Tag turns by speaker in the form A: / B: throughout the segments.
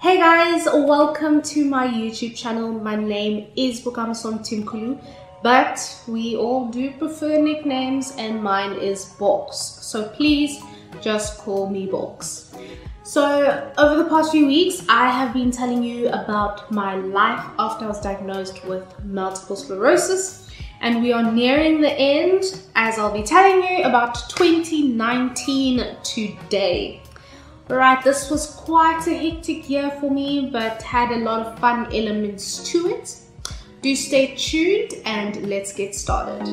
A: Hey guys, welcome to my YouTube channel. My name is Bokamoso Mthimkulu, but we all do prefer nicknames and mine is Bokz. So please just call me Bokz. So over the past few weeks, I have been telling you about my life after I was diagnosed with multiple sclerosis. And we are nearing the end, as I'll be telling you about 2019 today. Alright, this was quite a hectic year for me, but had a lot of fun elements to it. Do stay tuned and let's get started.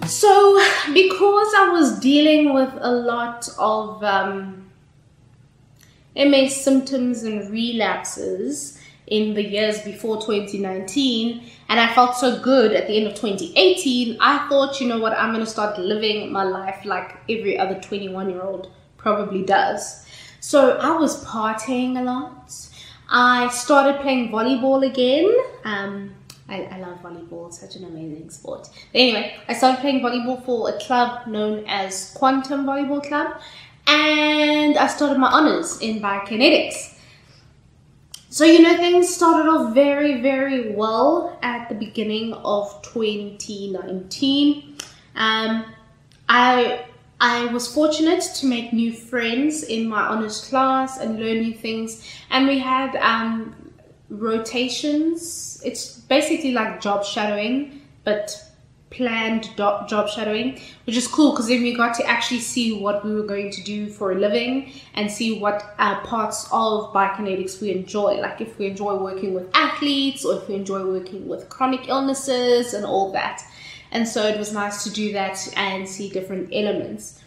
A: So, because I was dealing with a lot of MS symptoms and relapses in the years before 2019, and I felt so good at the end of 2018, I thought, you know what, I'm going to start living my life like every other 21-year-old probably does. So I was partying a lot. I started playing volleyball again. I love volleyball, it's such an amazing sport. But anyway, I started playing volleyball for a club known as Quantum Volleyball Club, and I started my honors in biokinetics. So, you know, things started off very, very well at the beginning of 2019. I was fortunate to make new friends in my honors class and learn new things. And we had rotations. It's basically like job shadowing, but planned job shadowing, which is cool because then we got to actually see what we were going to do for a living and see what parts of biokinetics we enjoy, like if we enjoy working with athletes or if we enjoy working with chronic illnesses and all that. And so it was nice to do that and see different elements.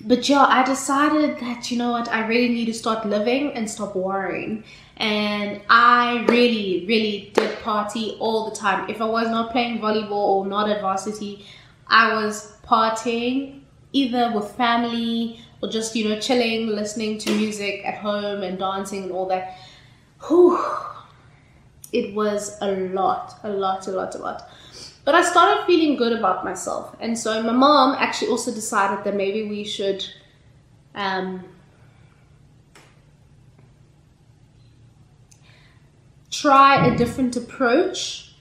A: But yeah, I decided that, you know what, I really need to start living and stop worrying. And I really, really did party all the time. If I was not playing volleyball or not at varsity, I was partying either with family or just, you know, chilling, listening to music at home and dancing and all that. Whew. It was a lot. But I started feeling good about myself. And so my mom actually also decided that maybe we should try a different approach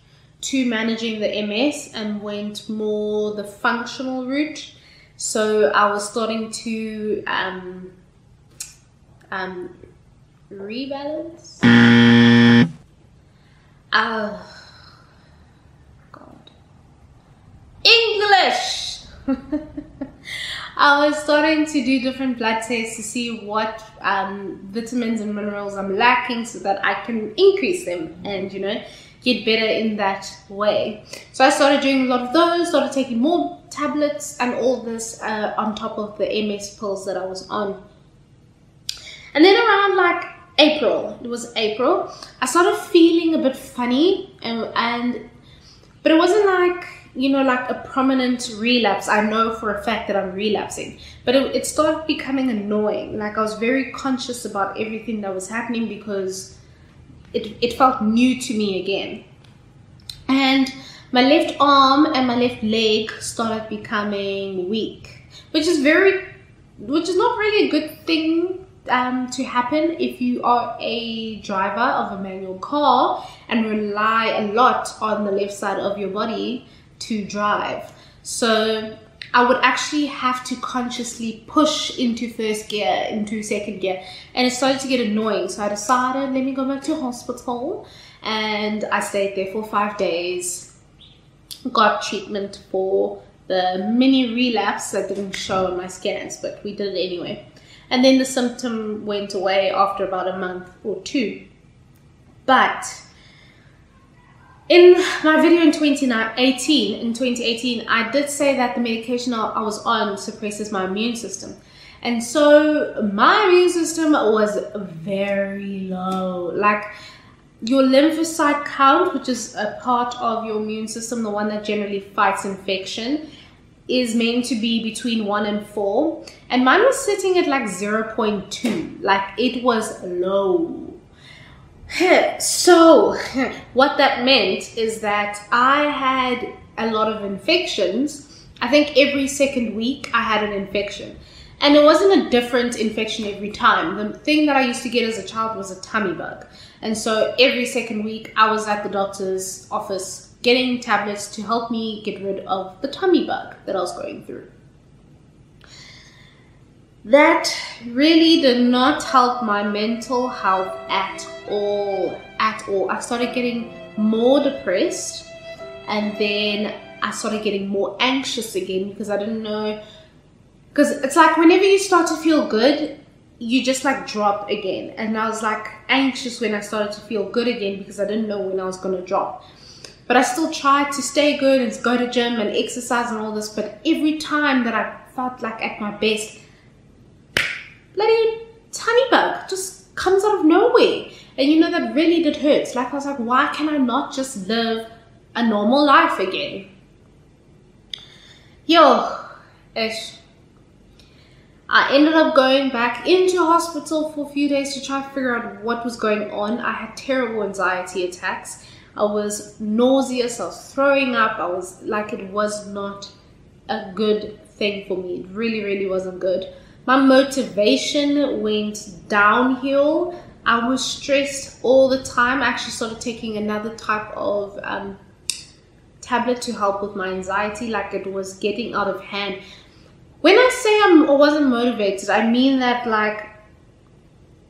A: to managing the MS and went more the functional route. So I was starting to rebalance. English! I was starting to do different blood tests to see what vitamins and minerals I'm lacking so that I can increase them and, you know, get better in that way. So I started doing a lot of those, started taking more tablets and all this on top of the MS pills that I was on. And then around like April, I started feeling a bit funny but it wasn't like, you know, like a prominent relapse. I know for a fact that I'm relapsing, but it started becoming annoying. Like I was very conscious about everything that was happening because it felt new to me again. And my left arm and my left leg started becoming weak, which is not really a good thing to happen if you are a driver of a manual car and rely a lot on the left side of your body to drive. So I would actually have to consciously push into first gear, into second gear, and it started to get annoying. So I decided, let me go back to hospital, and I stayed there for 5 days, got treatment for the mini relapse that didn't show on my scans, but we did it anyway. And then the symptom went away after about a month or two. But in my video in 2018, I did say that the medication I was on suppresses my immune system. And so my immune system was very low. Like your lymphocyte count, which is a part of your immune system, the one that generally fights infection, is meant to be between 1 and 4. And mine was sitting at like 0.2. Like it was low. So what that meant is that I had a lot of infections. I think every second week I had an infection. And it wasn't a different infection every time. The thing that I used to get as a child was a tummy bug. And so every second week I was at the doctor's office getting tablets to help me get rid of the tummy bug that I was going through. That really did not help my mental health at all. I started getting more depressed, and then I started getting more anxious again because I didn't know, because it's like whenever you start to feel good, you just like drop again. And I was like anxious when I started to feel good again because I didn't know when I was going to drop. But I still tried to stay good and go to gym and exercise and all this. But every time that I felt like at my best, bloody tummy bug just comes out of nowhere. And you know, that really did hurt. Like I was like, why can I not just live a normal life again? Ish. I ended up going back into hospital for a few days to try to figure out what was going on. I had terrible anxiety attacks. I was nauseous. I was throwing up. I was like, it was not a good thing for me. It really, really wasn't good. My motivation went downhill. I was stressed all the time. I actually started taking another type of tablet to help with my anxiety. Like, it was getting out of hand. When I say I wasn't motivated, I mean that, like,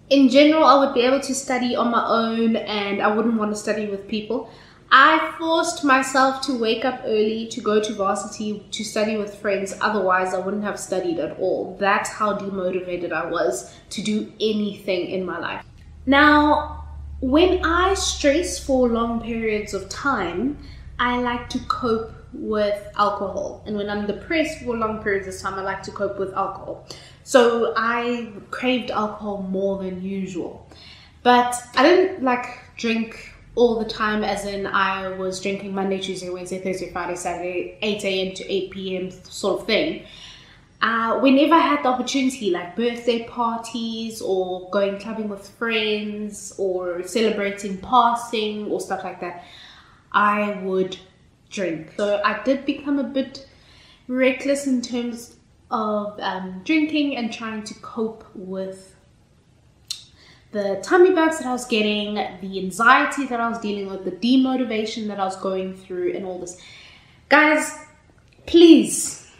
A: in general, I would be able to study on my own and I wouldn't want to study with people. I forced myself to wake up early to go to varsity to study with friends. Otherwise, I wouldn't have studied at all. That's how demotivated I was to do anything in my life. Now, when I stress for long periods of time, I like to cope with alcohol. And when I'm depressed for long periods of time, I like to cope with alcohol. So I craved alcohol more than usual. But I didn't like drink all the time, as in I was drinking Monday, Tuesday, Wednesday, Thursday, Friday, Saturday, 8 a.m. to 8 p.m. sort of thing. Whenever I had the opportunity, like birthday parties or going clubbing with friends or celebrating passing or stuff like that, I would drink. So I did become a bit reckless in terms of drinking and trying to cope with the tummy bugs that I was getting, the anxiety that I was dealing with, the demotivation that I was going through, and all this. Guys, please,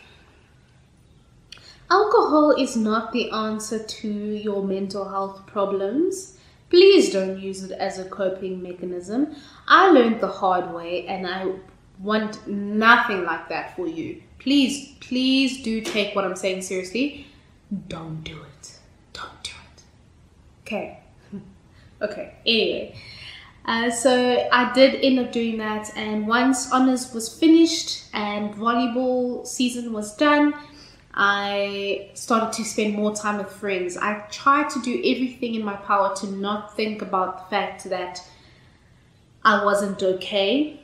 A: alcohol is not the answer to your mental health problems. Please don't use it as a coping mechanism. I learned the hard way, and I want nothing like that for you. Please, please do take what I'm saying seriously. Don't do it. Don't do it. Okay. Okay, anyway. So I did end up doing that, and once honors was finished and volleyball season was done, I started to spend more time with friends. I tried to do everything in my power to not think about the fact that I wasn't okay.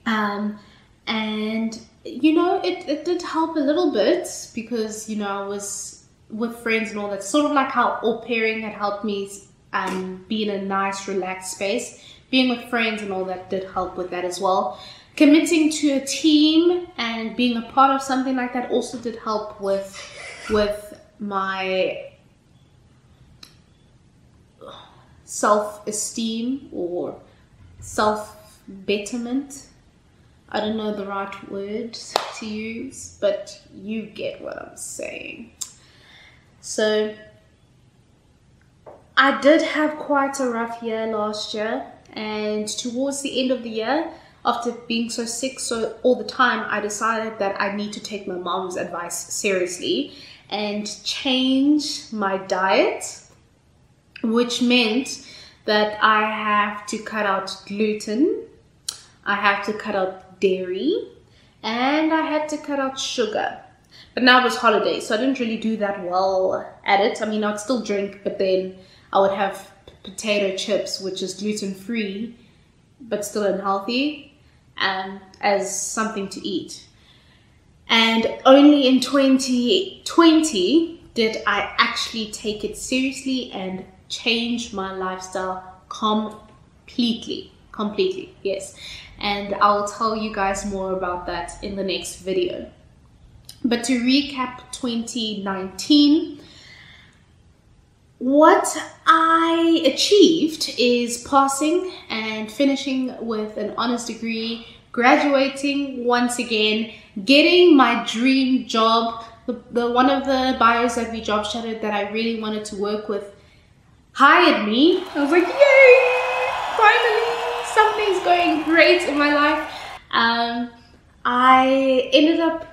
A: And you know, it did help a little bit because, you know, I was with friends and all that. Sort of like how au pairing had helped me be in a nice, relaxed space. Being with friends and all that did help with that as well. Committing to a team and being a part of something like that also did help with my self-esteem or self-betterment. I don't know the right words to use, but you get what I'm saying. So I did have quite a rough year last year, and towards the end of the year, after being so sick all the time, I decided that I need to take my mom's advice seriously and change my diet, which meant that I have to cut out gluten, I have to cut out dairy, and I had to cut out sugar. But now it was holiday, so I didn't really do that well at it. I mean, I'd still drink, but then I would have potato chips, which is gluten-free, but still unhealthy, as something to eat. And only in 2020 did I actually take it seriously and change my lifestyle completely, yes. And I'll tell you guys more about that in the next video. But to recap 2019, what I achieved is passing and finishing with an honors degree, graduating once again, getting my dream job. The one of the buyers that we job shadowed that I really wanted to work with hired me. I was like, yay, finally, something's going great in my life. I ended up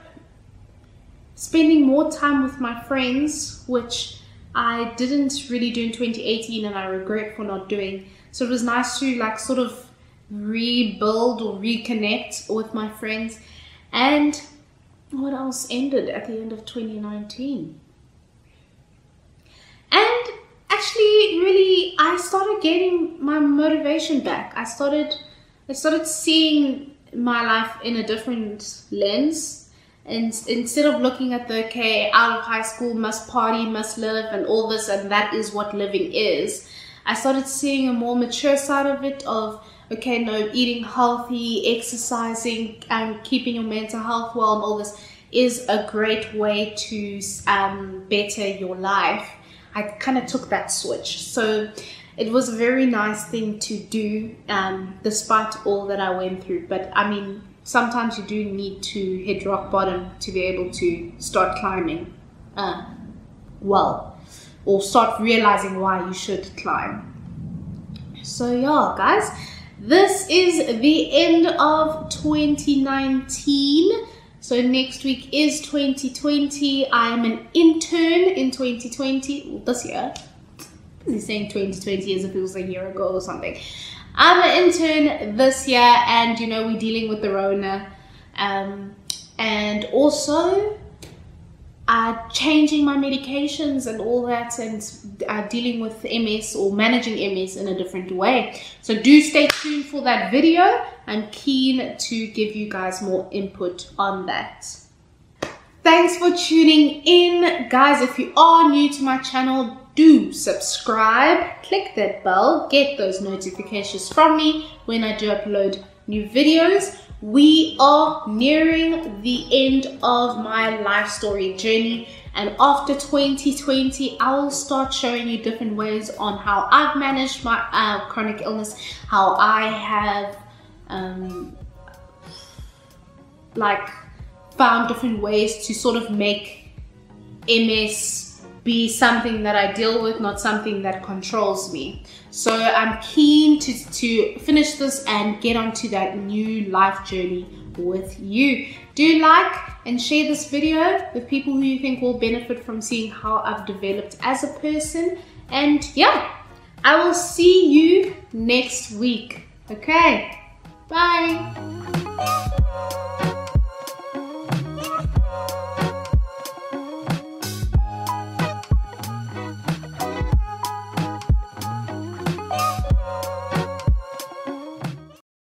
A: spending more time with my friends, which I didn't really do in 2018 and I regret for not doing. So it was nice to like sort of rebuild or reconnect with my friends. And what else ended at the end of 2019? And actually, really, I started getting my motivation back. I started seeing my life in a different lens. And instead of looking at the, okay, out of high school, must party, must live, and all this, and that is what living is, I started seeing a more mature side of it of, okay, no, eating healthy, exercising, and keeping your mental health well and all this is a great way to better your life. I kind of took that switch. So it was a very nice thing to do, despite all that I went through. But I mean, sometimes you do need to hit rock bottom to be able to start climbing well, or start realizing why you should climb. So yeah, guys, this is the end of 2019. So next week is 2020. I am an intern in 2020, well, this year. He's saying 2020 as if it was a year ago or something. I'm an intern this year, and you know, we're dealing with the Rona, and also changing my medications and all that, and dealing with MS or managing MS in a different way. So do stay tuned for that video. I'm keen to give you guys more input on that. Thanks for tuning in, guys. If you are new to my channel, do subscribe, click that bell, get those notifications from me when I do upload new videos. We are nearing the end of my life story journey, and after 2020 I will start showing you different ways on how I've managed my chronic illness, how I have like found different ways to sort of make MS be something that I deal with, not something that controls me. So I'm keen to finish this and get onto that new life journey with you. Do like and share this video with people who you think will benefit from seeing how I've developed as a person. And yeah, I will see you next week. Okay.